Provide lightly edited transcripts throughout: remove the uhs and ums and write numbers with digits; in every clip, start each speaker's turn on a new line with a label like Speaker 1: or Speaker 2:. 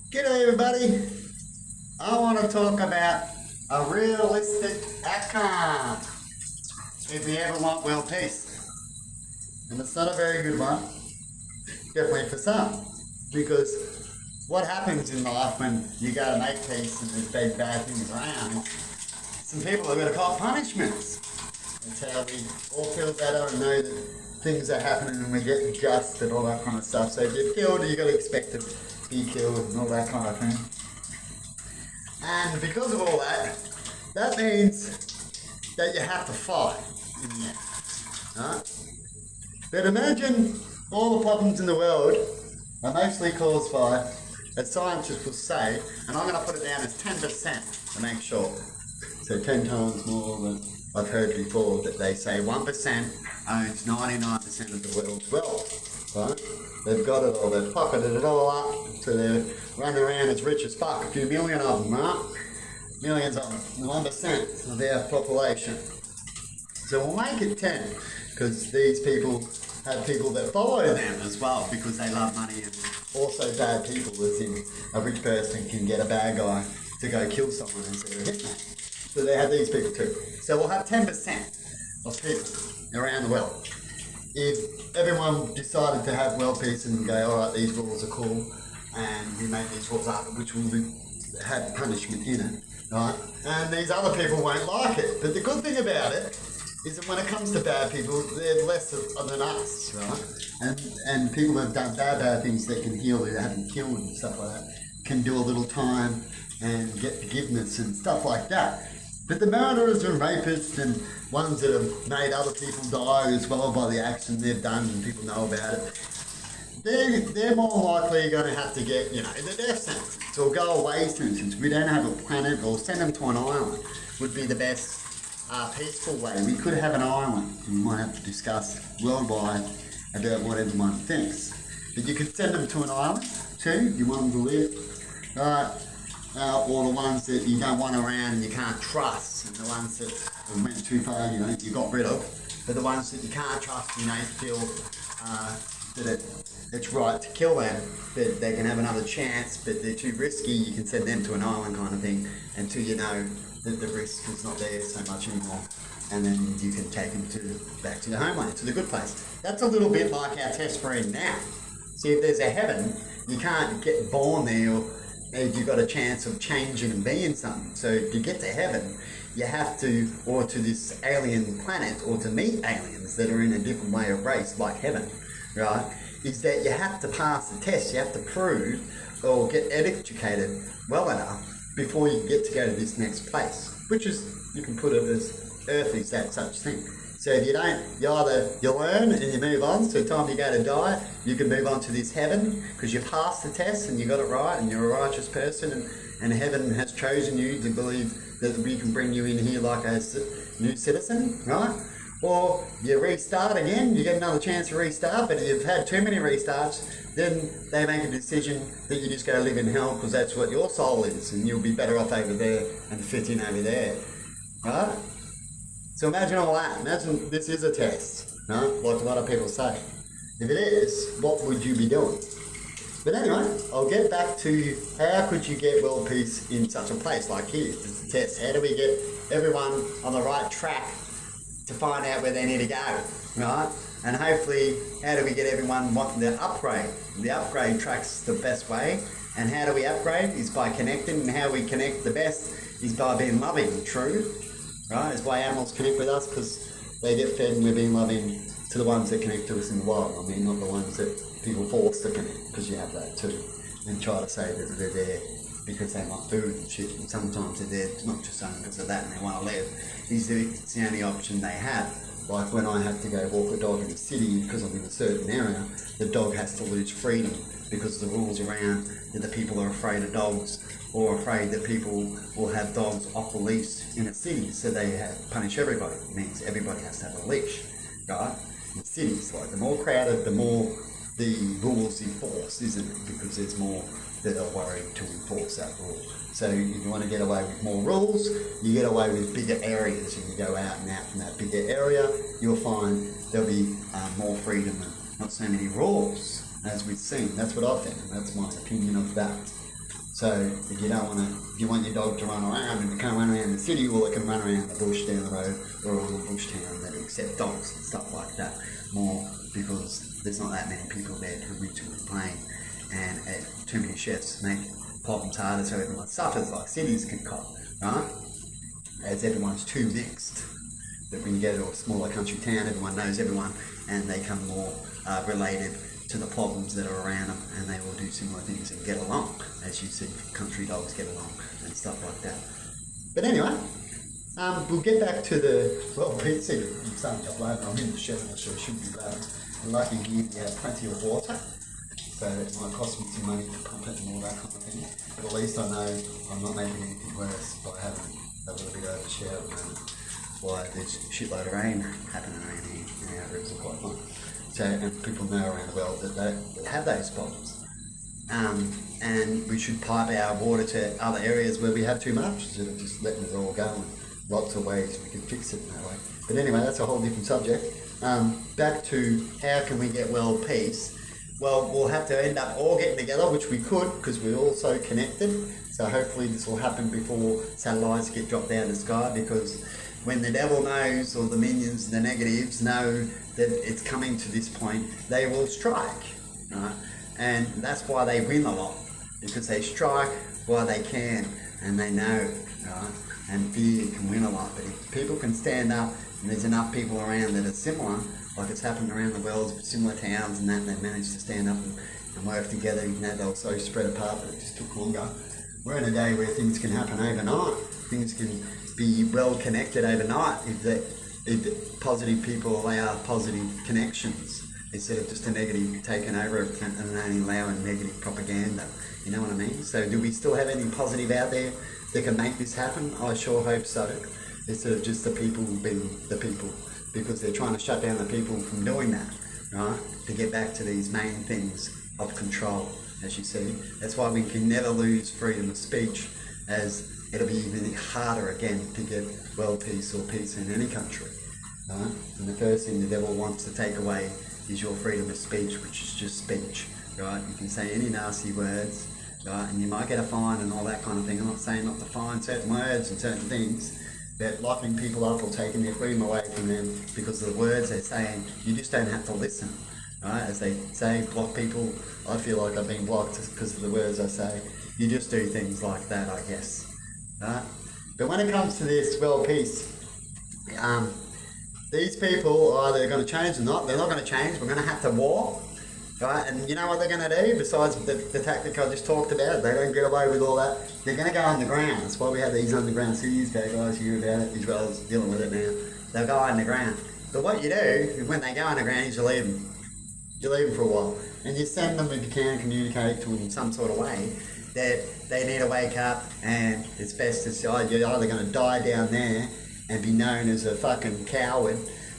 Speaker 1: G'day everybody. I want to talk about a realistic outcome if you ever want world peace. And it's not a very good one, definitely for some, because what happens in life when you go to make peace and there's big bad things around, some people are going to call punishments. That's how we all feel better and know that things are happening and we get just and all that kind of stuff. So if you're killed, you've got to expect to be killed and all that kind of thing. And because of all that, that means that you have to fight in the end. Right? But imagine all the problems in the world are mostly caused by, as scientists will say, and I'm going to put it down as 10% to make sure. So 10 times more than I've heard before, that they say 1% owns 99% of the world's wealth. Right? They've got it all, they've pocketed it all up, so they're running around as rich as fuck, a few million of them, right? Millions of them, 1% of their population. So we'll make it 10, because these people have people that follow them as well, because they love money, and also bad people, as in a rich person can get a bad guy to go kill someone instead of a hitman. So they have these people too. So we'll have 10% of people around the world. If everyone decided to have world peace and go, alright, these rules are cool, and we make these rules up, which will have punishment in it, right? And these other people won't like it. But the good thing about it is that when it comes to bad people, they're less than us, right? And people that have done bad things that can heal, that haven't killed and stuff like that, can do a little time and get forgiveness and stuff like that. But the murderers and rapists and ones that have made other people die as well by the action they've done and people know about it, they're more likely going to have to get, the death sentence or go away soon, since we don't have a planet, or send them to an island would be the best peaceful way. We could have an island, and we might have to discuss worldwide about what everyone thinks. But you could send them to an island too, you want them to live, right? Or the ones that you don't want around and you can't trust, and the ones that went too far, you got rid of. But the ones that you can't trust, you feel that it's right to kill them, but they can have another chance, but they're too risky, you can send them to an island kind of thing, until you know that the risk is not there so much anymore. And then you can take them back to the homeland, to the good place. That's a little bit like our test we're in now. See, if there's a heaven, you can't get born there, or you've got a chance of changing and being something. So to get to heaven, you have to, or to this alien planet, or to meet aliens that are in a different way of race, like heaven, right? Is that you have to pass the test, you have to prove, or get educated well enough before you get to go to this next place, which is, you can put it as earth is that such thing. So if you don't, you learn and you move on, so the time you go to die, you can move on to this heaven, because you passed the test and you got it right, and you're a righteous person, and heaven has chosen you to believe that we can bring you in here like a new citizen, right? Or you restart again, you get another chance to restart, but if you've had too many restarts, then they make a decision that you just go live in hell, because that's what your soul is, and you'll be better off over there and fit in over there, right? So imagine all that. Imagine this is a test, no? Like a lot of people say. If it is, what would you be doing? But anyway, I'll get back to how could you get world peace in such a place like here? It's a test. How do we get everyone on the right track to find out where they need to go, right? And hopefully, how do we get everyone wanting to upgrade? The upgrade track's the best way. And how do we upgrade? Is by connecting, and how we connect the best is by being loving, true. Right, it's why animals connect with us, because they get fed and we're being loving to the ones that connect to us in the wild. I mean, not the ones that people force to connect, because you have that too. And try to say that they're there because they want food and shit, and sometimes they're there not just only because of that and they want to live. It's the only option they have. Like when I have to go walk a dog in the city because I'm in a certain area, the dog has to lose freedom because the rules around that the people are afraid of dogs, or afraid that people will have dogs off the leash in a city, so they punish everybody. It means everybody has to have a leash, right? In cities, like the more crowded, the more the rules enforced, isn't it? Because there's more that are worried to enforce that rule. So if you want to get away with more rules, you get away with bigger areas, and you go out and out from that bigger area, you'll find there'll be more freedom and not so many rules, as we've seen. That's what I think, and that's my opinion of that. So if you don't want to, if you want your dog to run around and it can't run around the city, well, it can run around the bush down the road or on a bush town that accept dogs and stuff like that more, because there's not that many people there to reach and complain, and too many chefs make problems harder, so everyone suffers like cities can cop, right? As everyone's too mixed. But when you go to a smaller country town, everyone knows everyone, and they come more related to the problems that are around them, and they all do similar things and get along, as you see country dogs get along and stuff like that. But anyway, we'll get back to the, well, pizza. I'm starting to upload, I'm in the chef, so I shouldn't be blabbing. I'm lucky here we have plenty of water, so it might cost me some money to pump it and all that kind of thing. But at least I know I'm not making anything worse by having a little bit overshower at the moment. Why there's a shitload of rain happening around here, and our rivers are quite fun. So, and people know around the world that they have those problems. And we should pipe our water to other areas where we have too much, instead of just letting it all go, and lots of ways we can fix it in that way. But anyway, that's a whole different subject. Back to how can we get world peace? Well, we'll have to end up all getting together, which we could, because we're all so connected. So hopefully this will happen before satellites get dropped out of the sky, because when the devil knows, or the minions, the negatives, know that it's coming to this point, they will strike, right? And that's why they win a lot, because they strike while they can, and they know, right? And fear can win a lot. But if people can stand up, and there's enough people around that are similar, like it's happened around the world, similar towns and that, they've managed to stand up and work together, even though they were so spread apart, but it just took longer. We're in a day where things can happen overnight. Things can be well connected overnight if positive people allow positive connections, instead of just a negative taking over and only allowing negative propaganda. You know what I mean? So do we still have any positive out there that can make this happen? I sure hope so. Instead of just the people being the people, because they're trying to shut down the people from doing that, right? To get back to these main things of control, as you see. That's why we can never lose freedom of speech, as it'll be even harder again to get world peace or peace in any country, right? And the first thing the devil wants to take away is your freedom of speech, which is just speech, right? You can say any nasty words, right? And you might get a fine and all that kind of thing. I'm not saying not to fine certain words and certain things, but locking people up or taking their freedom away from them because of the words they're saying. You just don't have to listen, right? As they say, block people. I feel like I've been blocked because of the words I say. You just do things like that, I guess, right? But when it comes to this world peace, these people are either going to change or not. They're not going to change. We're going to have to war, right? And you know what they're going to do? Besides the tactic I just talked about, they don't get away with all that. They're going to go underground. That's why we have these underground cities. Okay, guys, hear about it. Israel's dealing with it now. They'll go underground. But what you do is when they go underground is you leave them. You leave them for a while. And you send them, if you can, communicate to them in some sort of way, that they need to wake up, and it's best to decide you're either going to die down there and be known as a fucking coward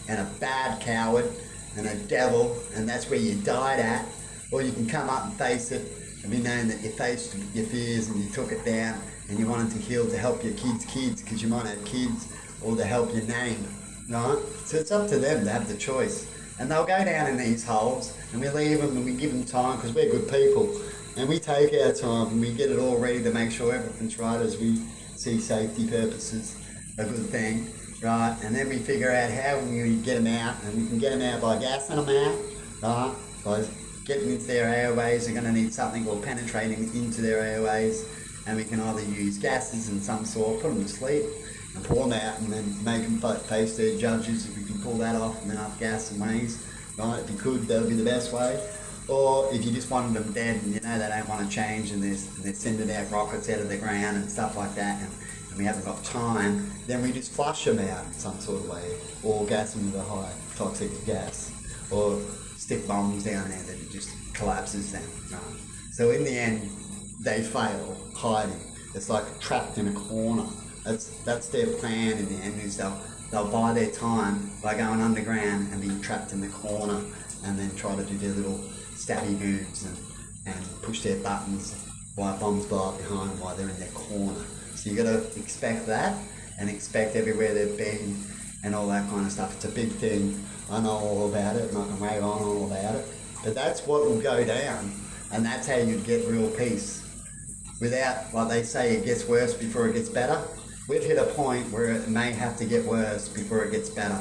Speaker 1: and a bad coward and a devil, and that's where you died at, or you can come up and face it and be known that you faced your fears and you took it down and you wanted to heal to help your kids, because you might have kids, or to help your name, right? So it's up to them to have the choice. And they'll go down in these holes, and we leave them and we give them time, because we're good people. And we take our time and we get it all ready to make sure everything's right, as we see safety purposes a good thing, right? And then we figure out how we get them out, and we can get them out by gassing them out, right? By getting into their airways. They're going to need something called penetrating into their airways, and we can either use gases in some sort, put them to sleep, and pull them out, and then make them face their judges if we can pull that off, and then up gas and ways, right? If you could, that would be the best way. Or if you just wanted them dead and you know they don't want to change, and they're sending out rockets out of the ground and stuff like that, and we haven't got time, then we just flush them out in some sort of way, or gas them with a high toxic gas, or stick bombs down there that it just collapses them. Right? So in the end, they fail hiding. It's like trapped in a corner. That's their plan in the end, is they'll buy their time by going underground and being trapped in the corner, and then try to do their little stabby moves and push their buttons while bombs blow up behind them while they're in their corner. So you got to expect that, and expect everywhere they've been and all that kind of stuff. It's a big thing. I know all about it, and I can rave on all about it. But that's what will go down, and that's how you get real peace. without, like they say, it gets worse before it gets better. We've hit a point where it may have to get worse before it gets better.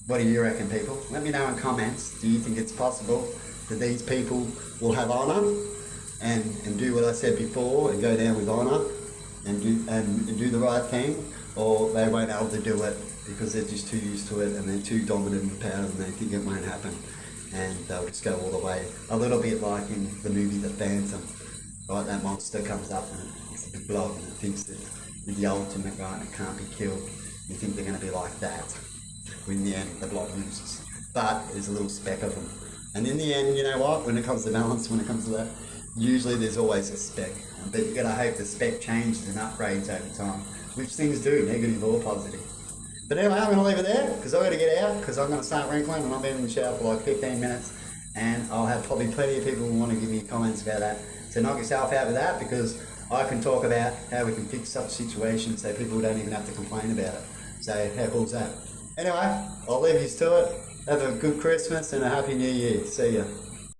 Speaker 1: What do you reckon, people? Let me know in comments. Do you think it's possible that these people will have honour and do what I said before and go down with honour and do the right thing, or they won't be able to do it because they're just too used to it and they're too dominant in power and they think it won't happen and they'll just go all the way. A little bit like in the movie The Phantom, right? That monster comes up and it's a big blob and it thinks that it's the ultimate guy and it can't be killed. You think they're going to be like that. In the end, the blob loses. But there's a little speck of them. And in the end, you know what? When it comes to balance, when it comes to that, usually there's always a speck. But you gotta hope the speck changes and upgrades over time, which things do, negative or positive. But anyway, I'm gonna leave it there because I've got to get out because I'm gonna start wrinkling and I've been in the shower for like 15 minutes and I'll have probably plenty of people who want to give me comments about that. So knock yourself out with that because I can talk about how we can fix such situations so people don't even have to complain about it. So how cool is that? Anyway, I'll leave you to it. Have a good Christmas and a Happy New Year. See ya.